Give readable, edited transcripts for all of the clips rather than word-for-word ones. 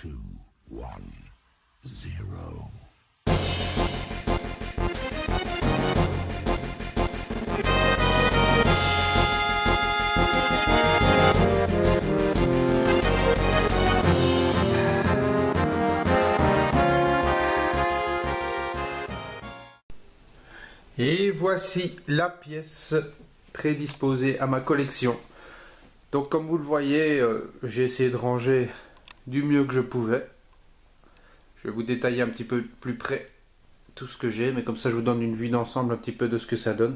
2, 1, 0. Et voici la pièce prédisposée à ma collection. Donc comme vous le voyez, j'ai essayé de ranger du mieux que je pouvais. Je vais vous détailler un petit peu plus près tout ce que j'ai, mais comme ça je vous donne une vue d'ensemble un petit peu de ce que ça donne.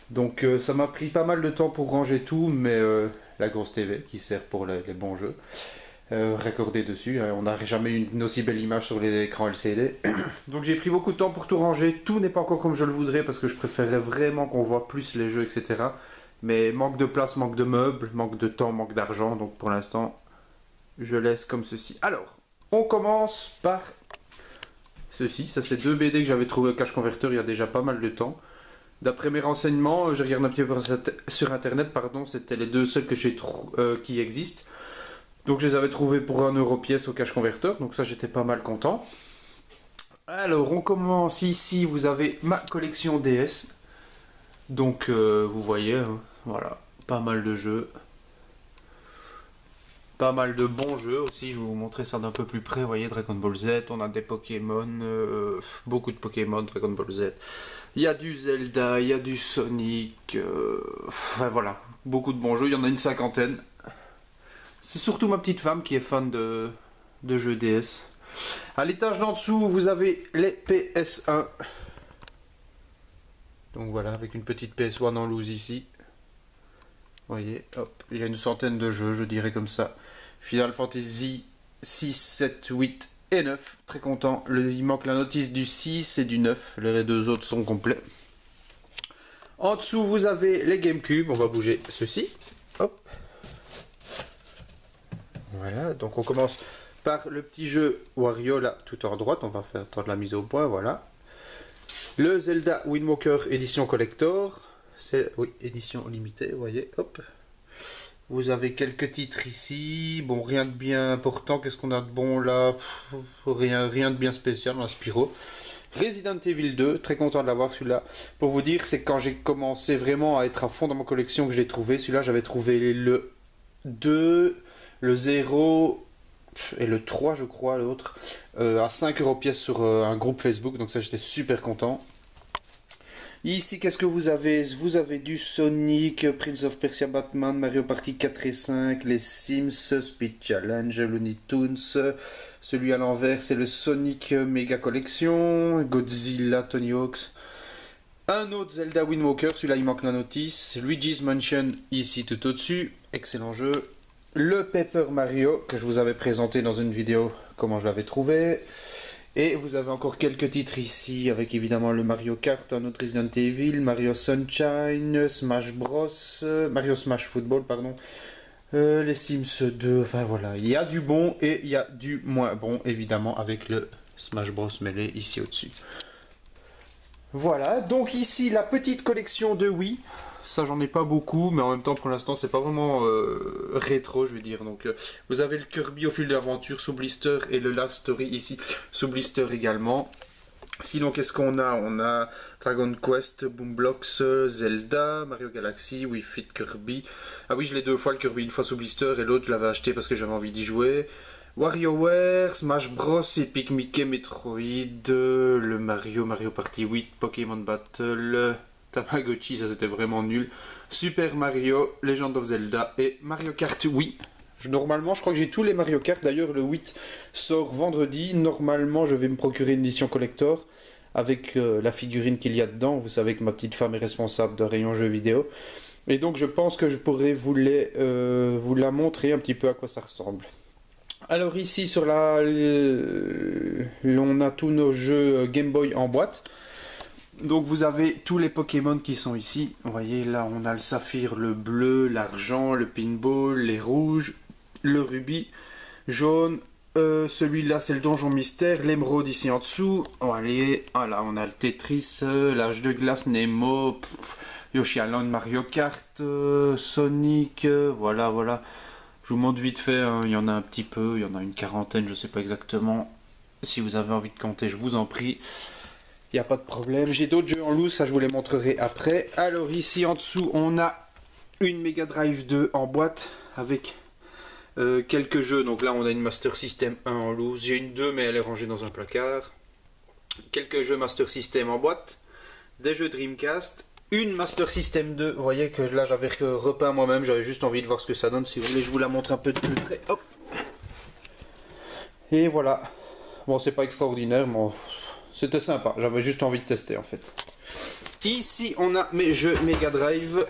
Donc ça m'a pris pas mal de temps pour ranger tout, mais la grosse TV qui sert pour les bons jeux, raccordé dessus, on n'a jamais eu une aussi belle image sur les écrans LCD. Donc j'ai pris beaucoup de temps pour tout ranger, tout n'est pas encore comme je le voudrais parce que je préférerais vraiment qu'on voit plus les jeux, etc. Mais manque de place, manque de meubles, manque de temps, manque d'argent, donc pour l'instant je laisse comme ceci. Alors, on commence par ceci, ça c'est deux BD que j'avais trouvé au Cache Converteur il y a déjà pas mal de temps. D'après mes renseignements, je regarde un petit peu sur internet, pardon, c'était les deux seuls que qui existent. Donc je les avais trouvés pour 1 euro pièce au Cache Converteur, donc ça j'étais pas mal content. Alors on commence ici, vous avez ma collection DS. Donc vous voyez, hein, voilà, pas mal de jeux. Pas mal de bons jeux aussi, je vais vous montrer ça d'un peu plus près. Vous voyez, Dragon Ball Z, on a des Pokémon, beaucoup de Pokémon, Dragon Ball Z. Il y a du Zelda, il y a du Sonic, enfin voilà, beaucoup de bons jeux, il y en a une cinquantaine. C'est surtout ma petite femme qui est fan de jeux DS. À l'étage d'en dessous, vous avez les PS1. Donc voilà, avec une petite PS1 en loose ici. Vous voyez, hop, il y a une centaine de jeux, je dirais comme ça. Final Fantasy 6, 7, 8 et 9. Très content. Il manque la notice du 6 et du 9. Les deux autres sont complets. En dessous, vous avez les GameCube. On va bouger ceci. Hop. Voilà, donc on commence par le petit jeu Wario, là, tout en droite. On va faire de la mise au point, voilà. Le Zelda Wind Waker édition collector. C'est, oui, édition limitée, vous voyez, hop. Vous avez quelques titres ici. Bon, rien de bien important. Qu'est-ce qu'on a de bon là? Rien de bien spécial. On a Spyro. Resident Evil 2, très content de l'avoir celui-là. Pour vous dire, c'est quand j'ai commencé vraiment à être à fond dans ma collection que je l'ai trouvé. Celui-là, j'avais trouvé le 2, le 0 et le 3, je crois, l'autre, à 5 € pièce sur un groupe Facebook. Donc ça, j'étais super content. Ici, qu'est-ce que vous avez? Vous avez du Sonic, Prince of Persia, Batman, Mario Party 4 et 5, les Sims, Speed Challenge, Looney Tunes. Celui à l'envers, c'est le Sonic Mega Collection, Godzilla, Tony Hawk's. Un autre Zelda Wind Waker, celui-là il manque la notice. Luigi's Mansion, ici tout au-dessus, excellent jeu. Le Paper Mario, que je vous avais présenté dans une vidéo, comment je l'avais trouvé. Et vous avez encore quelques titres ici, avec évidemment le Mario Kart, un autre Resident Evil, Mario Sunshine, Smash Bros, Mario Smash Football, pardon, les Sims 2, enfin voilà. Il y a du bon et il y a du moins bon, évidemment, avec le Smash Bros Melee ici au-dessus. Voilà, donc ici la petite collection de Wii. Ça j'en ai pas beaucoup, mais en même temps pour l'instant c'est pas vraiment rétro, je veux dire. Donc vous avez le Kirby au fil de l'aventure sous blister et le Last Story ici sous blister également. Sinon qu'est-ce qu'on a? On a Dragon Quest, Boom Blocks, Zelda, Mario Galaxy, Wii Fit Kirby. Ah oui, je l'ai deux fois le Kirby, une fois sous blister et l'autre je l'avais acheté parce que j'avais envie d'y jouer. WarioWare, Smash Bros, Epic Mickey, Metroid, le Mario Party 8, Pokémon Battle, Tamagotchi, ça c'était vraiment nul, Super Mario, Legend of Zelda et Mario Kart Wii. Normalement, je crois que j'ai tous les Mario Kart, d'ailleurs le 8 sort vendredi, normalement je vais me procurer une édition collector avec la figurine qu'il y a dedans, vous savez que ma petite femme est responsable d'un rayon jeux vidéo, et donc je pense que je pourrais vous la montrer un petit peu à quoi ça ressemble. Alors ici sur on a tous nos jeux Game Boy en boîte. Donc vous avez tous les Pokémon qui sont ici. Vous voyez là on a le saphir, le bleu, l'argent, le pinball, les rouges, le rubis, jaune. Celui-là c'est le donjon mystère, l'émeraude ici en dessous. Allez, voilà, on a le Tetris, l'âge de glace, Nemo, Yoshi Island, Mario Kart, Sonic, voilà. Je vous montre vite fait, hein, il y en a un petit peu, il y en a une quarantaine, je sais pas exactement. Si vous avez envie de compter, je vous en prie. Il n'y a pas de problème. J'ai d'autres jeux en loose, ça je vous les montrerai après. Alors ici en dessous, on a une Mega Drive 2 en boîte avec quelques jeux. Donc là, on a une Master System 1 en loose. J'ai une 2, mais elle est rangée dans un placard. Quelques jeux Master System en boîte. Des jeux Dreamcast. Une Master System 2. Vous voyez que là, j'avais repeint moi-même. J'avais juste envie de voir ce que ça donne. Si vous voulez, je vous la montre un peu de plus près. Hop. Et voilà. Bon, c'est pas extraordinaire, mais c'était sympa. J'avais juste envie de tester, en fait. Ici, on a mes jeux Mega Drive.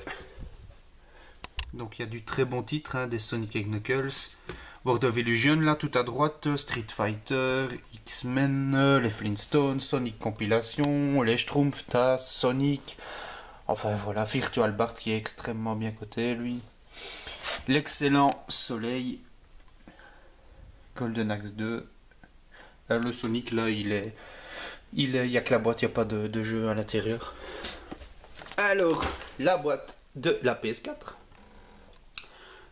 Donc, il y a du très bon titre, hein, des Sonic & Knuckles. World of Illusion, là, tout à droite. Street Fighter, X-Men, les Flintstones, Sonic Compilation, les Schtroumpfs, TAS, Sonic. Enfin, voilà, Virtual Bart qui est extrêmement bien coté, lui. L'excellent Soleil. Golden Axe 2. Le Sonic, là, il y a que la boîte, il n'y a pas de jeu à l'intérieur. Alors, la boîte de la PS4.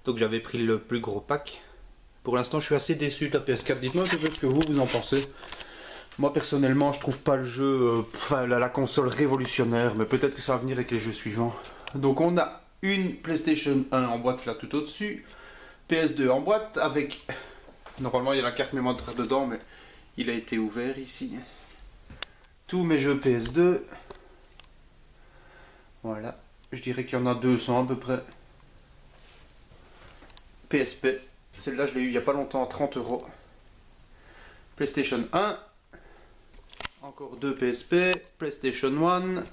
Donc, j'avais pris le plus gros pack. Pour l'instant, je suis assez déçu de la PS4. Dites-moi un peu ce que vous en pensez. Moi, personnellement, je trouve pas le jeu, la console révolutionnaire, mais peut-être que ça va venir avec les jeux suivants. Donc, on a une PlayStation 1 en boîte, là, tout au-dessus. PS2 en boîte, avec... Normalement, il y a la carte mémoire dedans, mais... Il a été ouvert ici. Tous mes jeux PS2. Voilà. Je dirais qu'il y en a 200 à peu près. PSP. Celle-là, je l'ai eu il n'y a pas longtemps à 30 €. PlayStation 1. Encore 2 PSP. PlayStation 1.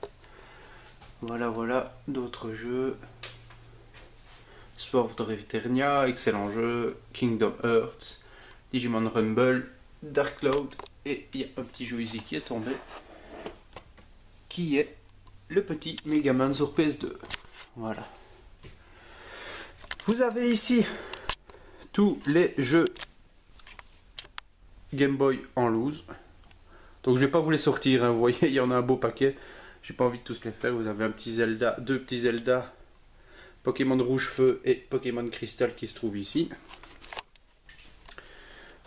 Voilà, voilà. D'autres jeux. Sword of Eternia. Excellent jeu. Kingdom Hearts. Digimon Rumble. Dark Cloud, et il y a un petit jeu ici qui est tombé, qui est le petit Megaman sur PS2. Voilà. Vous avez ici tous les jeux Game Boy en loose. Donc je vais pas vous les sortir, hein. Vous voyez, il y en a un beau paquet. J'ai pas envie de tous les faire. Vous avez un petit Zelda, deux petits Zelda, Pokémon Rouge Feu et Pokémon Crystal qui se trouvent ici.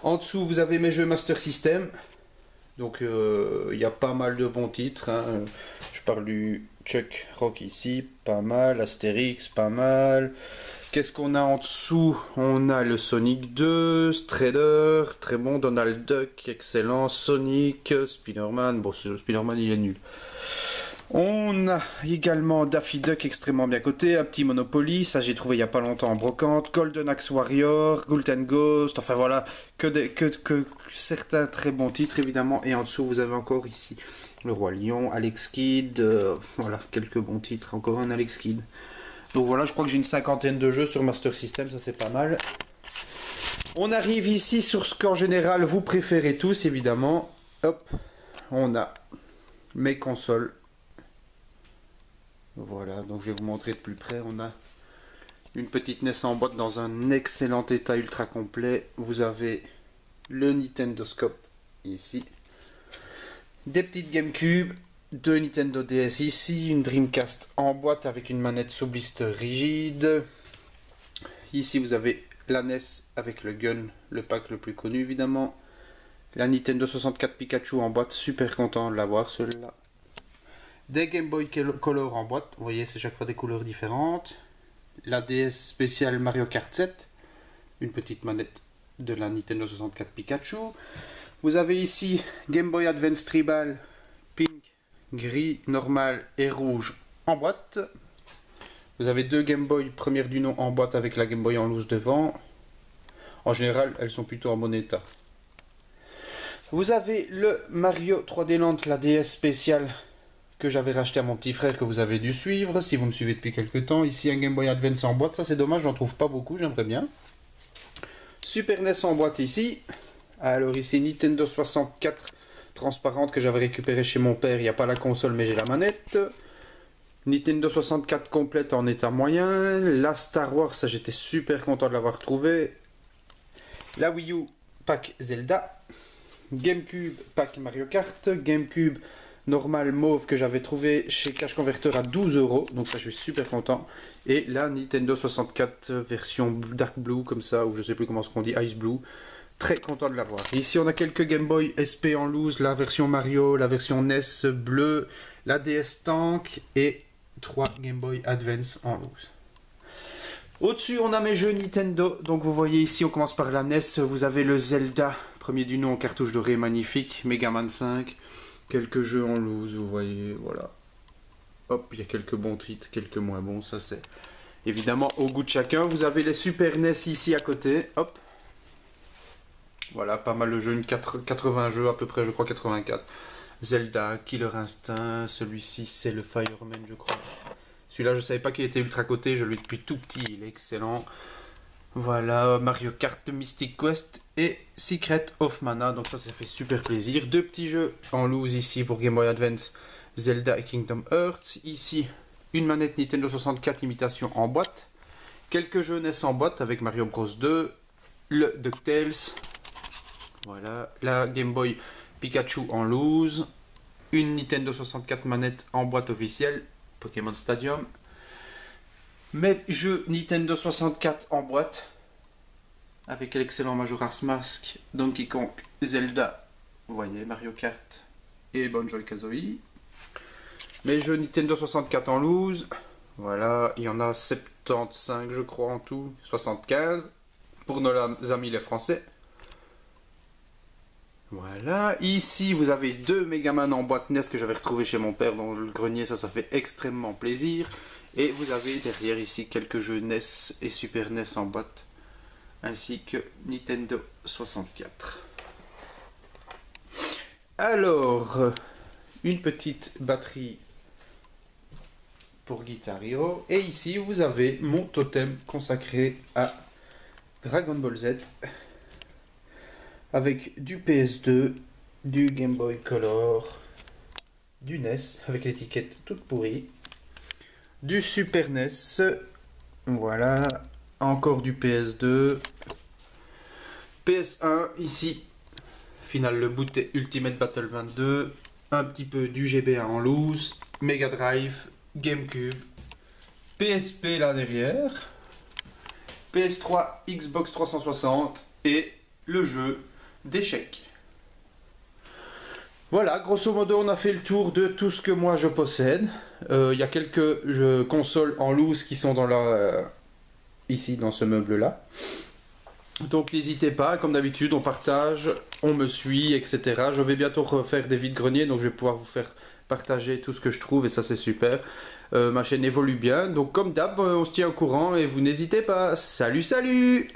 En dessous, vous avez mes jeux Master System. Donc, il y a pas mal de bons titres, hein. Je parle du Chuck Rock ici, pas mal. Astérix, pas mal. Qu'est-ce qu'on a en dessous? On a le Sonic 2, Strider, très bon. Donald Duck, excellent. Sonic, Spider-Man. Bon, Spider-Man, il est nul. On a également Daffy Duck extrêmement bien coté, un petit Monopoly, ça j'ai trouvé il n'y a pas longtemps en brocante, Golden Axe Warrior, Golden Ghost, enfin voilà, que certains très bons titres évidemment, et en dessous vous avez encore ici Le Roi Lion, Alex Kidd, voilà, quelques bons titres, encore un Alex Kidd. Donc voilà, je crois que j'ai une cinquantaine de jeux sur Master System, ça c'est pas mal. On arrive ici sur ce qu'en général vous préférez tous évidemment, hop, on a mes consoles. Voilà, donc je vais vous montrer de plus près. On a une petite NES en boîte dans un excellent état ultra complet. Vous avez le Nintendo Scope ici. Des petites GameCube, deux Nintendo DS ici, une Dreamcast en boîte avec une manette sous blister rigide. Ici vous avez la NES avec le Gun, le pack le plus connu évidemment. La Nintendo 64 Pikachu en boîte, super content de l'avoir celui-là. Des Game Boy Color en boîte, vous voyez c'est chaque fois des couleurs différentes. La DS spéciale Mario Kart 7, une petite manette de la Nintendo 64 Pikachu. Vous avez ici Game Boy Advance Tribal, pink, gris, normal et rouge en boîte. Vous avez deux Game Boy première du nom en boîte avec la Game Boy en loose devant. En général elles sont plutôt en bon état. Vous avez le Mario 3D Land, la DS spéciale que j'avais racheté à mon petit frère, que vous avez dû suivre si vous me suivez depuis quelques temps. Ici un Game Boy Advance en boîte, ça c'est dommage, j'en trouve pas beaucoup, j'aimerais bien. Super NES en boîte ici. Alors ici Nintendo 64 transparente que j'avais récupéré chez mon père, il n'y a pas la console mais j'ai la manette. Nintendo 64 complète en état moyen. La Star Wars, ça j'étais super content de l'avoir trouvé. La Wii U pack Zelda. GameCube pack Mario Kart. GameCube normal mauve que j'avais trouvé chez Cash Converter à 12 €. Donc ça, je suis super content. Et la Nintendo 64 version Dark Blue, comme ça, ou je sais plus comment on dit, Ice Blue. Très content de l'avoir. Ici, on a quelques Game Boy SP en loose, la version Mario, la version NES bleue, la DS Tank et 3 Game Boy Advance en loose. Au-dessus, on a mes jeux Nintendo. Donc vous voyez ici, on commence par la NES. Vous avez le Zelda, premier du nom en cartouche dorée, magnifique. Mega Man 5. Quelques jeux en loose, vous voyez, voilà. Hop, il y a quelques bons titres, quelques moins bons. Ça, c'est évidemment au goût de chacun. Vous avez les Super NES ici à côté. Hop. Voilà, pas mal de jeux. 80 jeux à peu près, je crois 84. Zelda, Killer Instinct. Celui-ci, c'est le Fireman, je crois. Celui-là, je savais pas qu'il était ultra coté. Je l'ai depuis tout petit. Il est excellent. Voilà, Mario Kart, Mystic Quest et Secret of Mana. Donc ça fait super plaisir. Deux petits jeux en loose ici pour Game Boy Advance. Zelda et Kingdom Hearts. Ici, une manette Nintendo 64 imitation en boîte. Quelques jeux NES en boîte avec Mario Bros 2. Le DuckTales. Voilà, la Game Boy Pikachu en loose. Une Nintendo 64 manette en boîte officielle. Pokémon Stadium. Mes jeux Nintendo 64 en boîte, avec l'excellent Majora's Mask, Donkey Kong, Zelda, vous voyez, Mario Kart et Banjo-Kazooie. Mes jeux Nintendo 64 en loose, voilà, il y en a 75 je crois en tout, 75, pour nos amis les Français. Voilà, ici vous avez deux Megaman en boîte NES que j'avais retrouvé chez mon père dans le grenier, ça fait extrêmement plaisir. Et vous avez derrière ici quelques jeux NES et Super NES en boîte, ainsi que Nintendo 64. Alors, une petite batterie pour Guitar Hero. Et ici, vous avez mon totem consacré à Dragon Ball Z, avec du PS2, du Game Boy Color, du NES, avec l'étiquette toute pourrie, du Super NES, voilà, encore du PS2, PS1 ici, Final le boot et Ultimate Battle 22, un petit peu du GBA en loose, Mega Drive, GameCube, PSP là derrière, PS3, Xbox 360 et le jeu d'échecs. Voilà, grosso modo, on a fait le tour de tout ce que moi je possède. Il y a quelques consoles en loose qui sont dans ici, dans ce meuble-là. Donc n'hésitez pas, comme d'habitude, on partage, on me suit, etc. Je vais bientôt refaire des vides-greniers, donc je vais pouvoir vous faire partager tout ce que je trouve, et ça c'est super. Ma chaîne évolue bien, donc comme d'hab, on se tient au courant, et vous n'hésitez pas. Salut, salut!